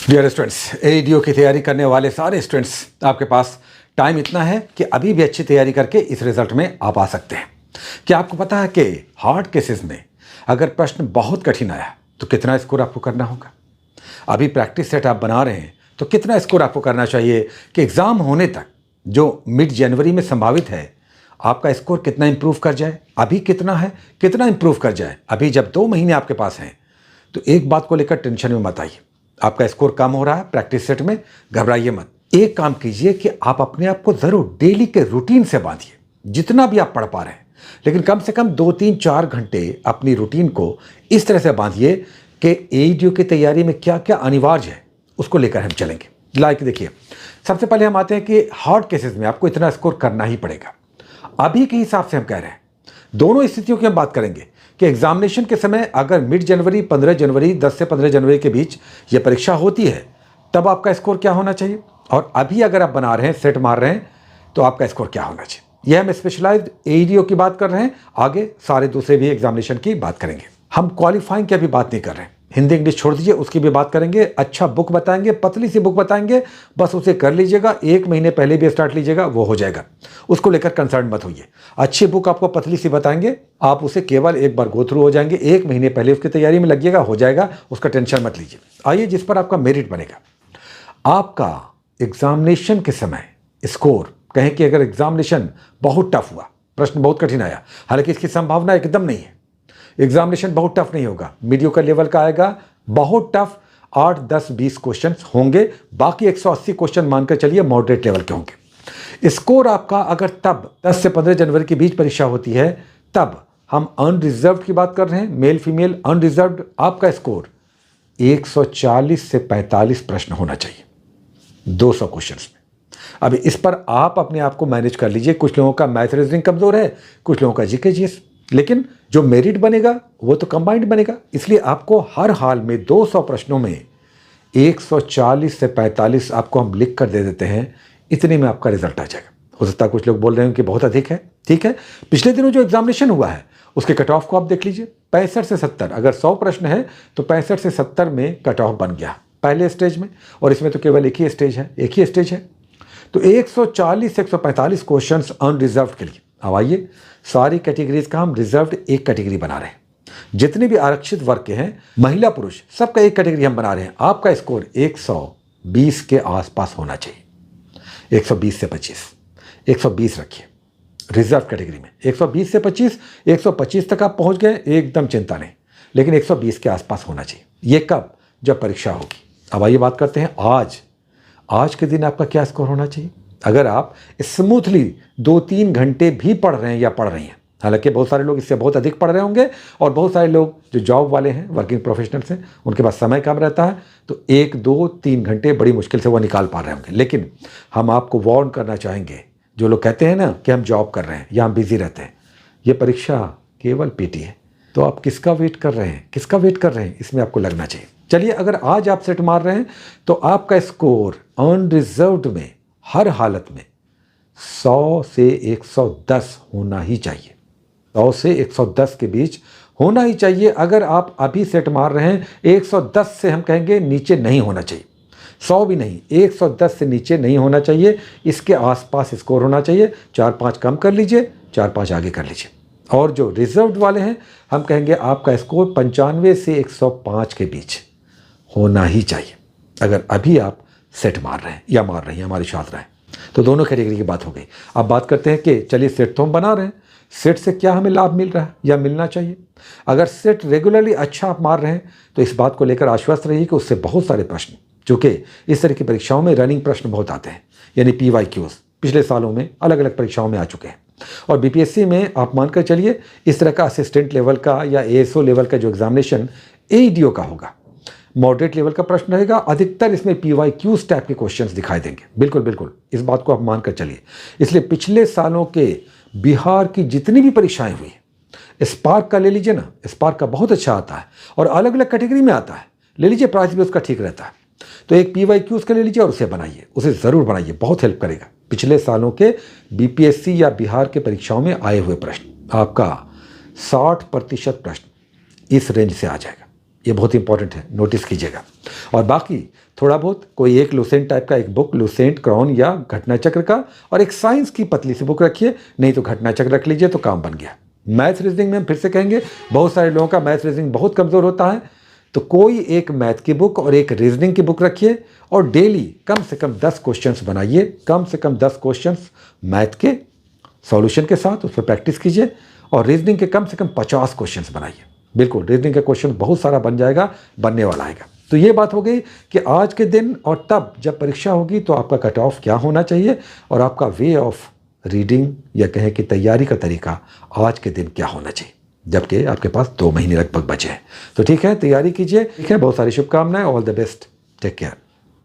Dear students, ADO की तैयारी करने वाले सारे स्टूडेंट्स, आपके पास टाइम इतना है कि अभी भी अच्छी तैयारी करके इस रिजल्ट में आप आ सकते हैं। क्या आपको पता है कि हार्ड केसेस में अगर प्रश्न बहुत कठिन आया तो कितना स्कोर आपको करना होगा? अभी प्रैक्टिस सेट आप बना रहे हैं तो कितना स्कोर आपको करना चाहिए कि एग्ज़ाम होने तक जो मिड जनवरी में संभावित है आपका स्कोर कितना इंप्रूव कर जाए? अभी कितना है, कितना इंप्रूव कर जाए? अभी जब 2 महीने आपके पास हैं तो एक बात को लेकर टेंशन में मत आइए। आपका स्कोर कम हो रहा है प्रैक्टिस सेट में, घबराइए मत। एक काम कीजिए कि आप अपने आप को जरूर डेली के रूटीन से बांधिए, जितना भी आप पढ़ पा रहे हैं, लेकिन कम से कम 2-3-4 घंटे अपनी रूटीन को इस तरह से बांधिए कि एडीओ की तैयारी में क्या क्या अनिवार्य है उसको लेकर हम चलेंगे। लाइक देखिए, सबसे पहले हम आते हैं कि हार्ड केसेस में आपको इतना स्कोर करना ही पड़ेगा। अभी के हिसाब से हम कह रहे हैं, दोनों स्थितियों की हम बात करेंगे कि एग्जामिनेशन के समय अगर मिड जनवरी 15 जनवरी 10 से 15 जनवरी के बीच ये परीक्षा होती है तब आपका स्कोर क्या होना चाहिए, और अभी अगर आप बना रहे हैं, सेट मार रहे हैं, तो आपका स्कोर क्या होना चाहिए। यह हम स्पेशलाइज्ड एडीओ की बात कर रहे हैं, आगे सारे दूसरे भी एग्जामिनेशन की बात करेंगे। हम क्वालिफाइंग की अभी बात नहीं कर रहे हैं, हिंदी इंग्लिश छोड़ दीजिए, उसकी भी बात करेंगे। अच्छा बुक बताएंगे, पतली सी बुक बताएंगे, बस उसे कर लीजिएगा, 1 महीने पहले भी स्टार्ट लीजिएगा, वो हो जाएगा, उसको लेकर कंसर्न मत होइए। अच्छी बुक आपको पतली सी बताएंगे, आप उसे केवल एक बार गो थ्रू हो जाएंगे, 1 महीने पहले उसकी तैयारी में लगिएगा, हो जाएगा, उसका टेंशन मत लीजिए। आइए जिस पर आपका मेरिट बनेगा, आपका एग्जामिनेशन के समय स्कोर, कहें कि अगर एग्जामिनेशन बहुत टफ हुआ, प्रश्न बहुत कठिन आया, हालांकि इसकी संभावना एकदम नहीं है, एग्जामिनेशन बहुत टफ नहीं होगा, मीडियोकर लेवल का आएगा, बहुत टफ 8, 10, 20 क्वेश्चन होंगे, बाकी 180 क्वेश्चन मानकर चलिए मॉडरेट लेवल के होंगे। स्कोर आपका अगर तब 10 से 15 जनवरी के बीच परीक्षा होती है, तब हम अनरिजर्व्ड की बात कर रहे हैं, मेल फीमेल अनरिजर्व्ड, आपका स्कोर 140 से 45 प्रश्न होना चाहिए 200 क्वेश्चन में। अभी इस पर आप अपने आप को मैनेज कर लीजिए। कुछ लोगों का मैथ रीजनिंग कमजोर है, कुछ लोगों का जीके जीएस, लेकिन जो मेरिट बनेगा वो तो कंबाइंड बनेगा, इसलिए आपको हर हाल में 200 प्रश्नों में 140 से 45 आपको हम लिख कर दे देते हैं, इतने में आपका रिजल्ट आ जाएगा। हो सकता है कुछ लोग बोल रहे हैं कि बहुत अधिक है, ठीक है, पिछले दिनों जो एग्जामिनेशन हुआ है उसके कट ऑफ को आप देख लीजिए, 65 से 70, अगर 100 प्रश्न है तो 65 से 70 में कट ऑफ बन गया पहले स्टेज में, और इसमें तो केवल एक ही स्टेज है, तो 140 से 145 क्वेश्चन अनरिजर्व्ड के लिए। अब आइए, सारी कैटेगरीज का हम रिजर्व्ड एक कैटेगरी बना रहे हैं, जितने भी आरक्षित वर्ग के हैं, महिला पुरुष सबका एक कैटेगरी हम बना रहे हैं। आपका स्कोर 120 के आसपास होना चाहिए, 120 से 25, 120 रखिए रिजर्व कैटेगरी में। 120 से 25, 125 तक आप पहुंच गए एकदम चिंता नहीं, लेकिन 120 के आसपास होना चाहिए। ये कब? जब परीक्षा होगी। अब आइए बात करते हैं आज के दिन आपका क्या स्कोर होना चाहिए। अगर आप स्मूथली 2-3 घंटे भी पढ़ रहे हैं या पढ़ रही हैं, हालांकि बहुत सारे लोग इससे बहुत अधिक पढ़ रहे होंगे, और बहुत सारे लोग जो जॉब वाले हैं, वर्किंग प्रोफेशनल्स हैं, उनके पास समय कम रहता है, तो 1-2-3 घंटे बड़ी मुश्किल से वो निकाल पा रहे होंगे। लेकिन हम आपको वार्न करना चाहेंगे, जो लोग कहते हैं ना कि हम जॉब कर रहे हैं या हम बिजी रहते हैं, ये परीक्षा केवल पीटी है, तो आप किसका वेट कर रहे हैं, इसमें आपको लगना चाहिए। चलिए, अगर आज आप सेट मार रहे हैं तो आपका स्कोर अनरिजर्व्ड में हर हालत में 100 से 110 होना ही चाहिए, 100 से 110 के बीच होना ही चाहिए। अगर आप अभी सेट मार रहे हैं, 110 से हम कहेंगे नीचे नहीं होना चाहिए, 100 भी नहीं, 110 से नीचे नहीं होना चाहिए, इसके आसपास स्कोर होना चाहिए। 4-5 कम कर लीजिए, 4-5 आगे कर लीजिए। और जो रिजर्व्ड वाले हैं, हम कहेंगे आपका स्कोर 95 से 105 के बीच होना ही चाहिए, अगर अभी आप सेट मार रहे हैं या मार रही हैं, हमारे छात्र हैं। तो दोनों कैटेगरी की बात हो गई। अब बात करते हैं कि चलिए सेट तो हम बना रहे हैं, सेट से क्या हमें लाभ मिल रहा है या मिलना चाहिए। अगर सेट रेगुलरली अच्छा आप मार रहे हैं तो इस बात को लेकर आश्वस्त रहिए कि उससे बहुत सारे प्रश्न, चूँकि इस तरह की परीक्षाओं में रनिंग प्रश्न बहुत आते हैं, यानी PYQs पिछले सालों में अलग अलग परीक्षाओं में आ चुके हैं, और BPSC में आप मानकर चलिए इस तरह का असिस्टेंट लेवल का या ASO लेवल का जो एग्जामिनेशन ADO का होगा, मॉडरेट लेवल का प्रश्न रहेगा। अधिकतर इसमें PYQs टाइप के क्वेश्चंस दिखाई देंगे, बिल्कुल इस बात को आप मानकर चलिए। इसलिए पिछले सालों के बिहार की जितनी भी परीक्षाएं हुई, स्पार्क का ले लीजिए ना, स्पार्क का बहुत अच्छा आता है और अलग अलग कैटेगरी में आता है, ले लीजिए, प्राइस भी उसका ठीक रहता है। तो एक PYQs का ले लीजिए और उसे बनाइए, उसे ज़रूर बनाइए, बहुत हेल्प करेगा। पिछले सालों के BPSC या बिहार के परीक्षाओं में आए हुए प्रश्न, आपका 60% प्रश्न इस रेंज से आ जाएगा, ये बहुत इंपॉर्टेंट है, नोटिस कीजिएगा। और बाकी थोड़ा बहुत कोई एक लुसेंट टाइप का एक बुक, लुसेंट, क्रॉन या घटना चक्र का, और एक साइंस की पतली सी बुक रखिए, नहीं तो घटना चक्र रख लीजिए तो काम बन गया। मैथ रीजनिंग में हम फिर से कहेंगे, बहुत सारे लोगों का मैथ रीजनिंग बहुत कमज़ोर होता है, तो कोई एक मैथ की बुक और एक रीजनिंग की बुक रखिए और डेली कम से कम 10 क्वेश्चंस बनाइए, कम से कम 10 क्वेश्चंस मैथ के सॉल्यूशन के साथ उस पर प्रैक्टिस कीजिए, और रीजनिंग के कम से कम 50 क्वेश्चंस बनाइए। बिल्कुल रीजनिंग का क्वेश्चन बहुत सारा बन जाएगा, बनने वाला आएगा। तो ये बात हो गई कि आज के दिन और तब जब परीक्षा होगी तो आपका कट ऑफ क्या होना चाहिए और आपका वे ऑफ रीडिंग या कहें कि तैयारी का तरीका आज के दिन क्या होना चाहिए, जबकि आपके पास 2 महीने लगभग बचे हैं। तो ठीक है, तैयारी कीजिए। ठीक है, बहुत सारी शुभकामनाएं, all the best, take care.